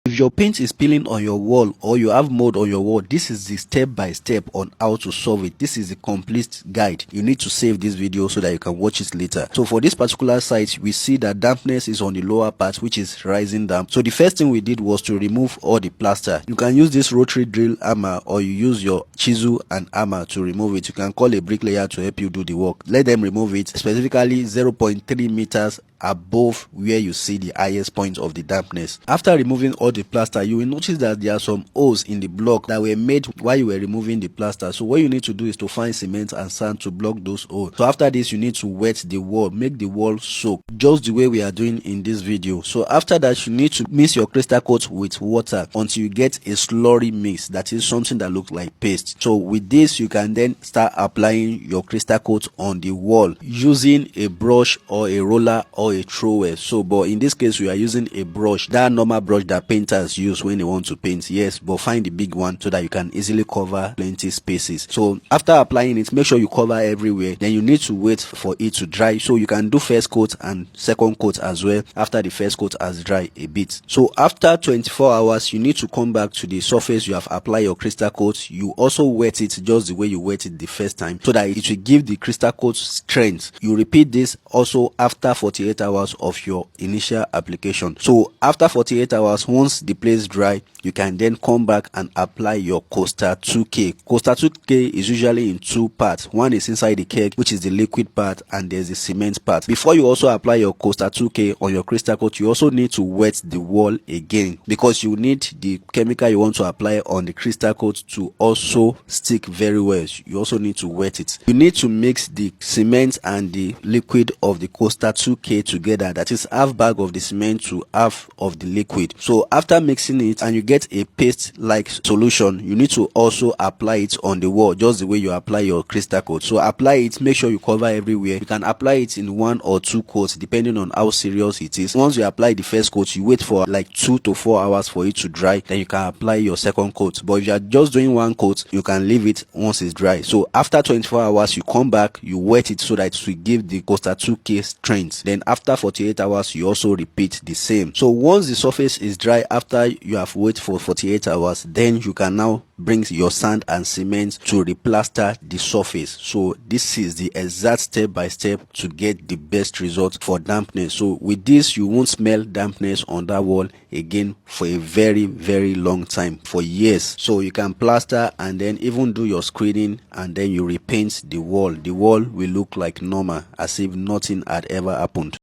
If your paint is peeling on your wall or you have mold on your wall, this is the step by step on how to solve it. This is the complete guide. You need to save this video so that you can watch it later. So for this particular site, we see that dampness is on the lower part, which is rising damp. So the first thing we did was to remove all the plaster. You can use this rotary drill hammer or you use your chisel and hammer to remove it. You can call a bricklayer to help you do the work. Let them remove it, specifically 0.3 meters above where you see the highest point of the dampness. After removing all the plaster, you will notice that there are some holes in the block that were made while you were removing the plaster. So what you need to do is to find cement and sand to block those holes. So after this, you need to wet the wall, make the wall soak, just the way we are doing in this video. So after that, you need to mix your crystal coat with water until you get a slurry mix, that is something that looks like paste. So with this, you can then start applying your crystal coat on the wall using a brush or a roller or a trowel. So but in this case, we are using a brush, that normal brush that painters use when they want to paint. Yes, but find the big one so that you can easily cover plenty spaces. So after applying it, make sure you cover everywhere. Then you need to wait for it to dry. So you can do first coat and second coat as well after the first coat has dried a bit. So after 24 hours, you need to come back to the surface you have applied your crystal coat. You also wet it just the way you wet it the first time so that it will give the crystal coat strength. You repeat this also after 48 hours of your initial application. So after 48 hours, once the place dry, you can then come back and apply your Coaster 2K. Coaster 2K is usually in two parts. One is inside the keg, which is the liquid part, and there's the cement part. Before you also apply your Coaster 2K on your crystal coat, you also need to wet the wall again because you need the chemical you want to apply on the crystal coat to also stick very well. You also need to wet it. You need to mix the cement and the liquid of the Coaster 2K together. That is half bag of the cement to half of the liquid. So after mixing it and you get a paste like solution, you need to also apply it on the wall just the way you apply your crystal coat. So apply it, make sure you cover everywhere. You can apply it in 1 or 2 coats depending on how serious it is. Once you apply the first coat, you wait for like 2 to 4 hours for it to dry, then you can apply your second coat. But if you are just doing 1 coat, you can leave it once it's dry. So after 24 hours, you come back, you wet it so that it will give the Coaster 2K strength. Then after 48 hours, you also repeat the same. So once the surface is dry after you have waited for 48 hours, then you can now bring your sand and cement to replaster the surface. So this is the exact step by step to get the best result for dampness. So with this, you won't smell dampness on that wall again for a very long time, for years. So you can plaster and then even do your screening and then you repaint the wall. The wall will look like normal, as if nothing had ever happened.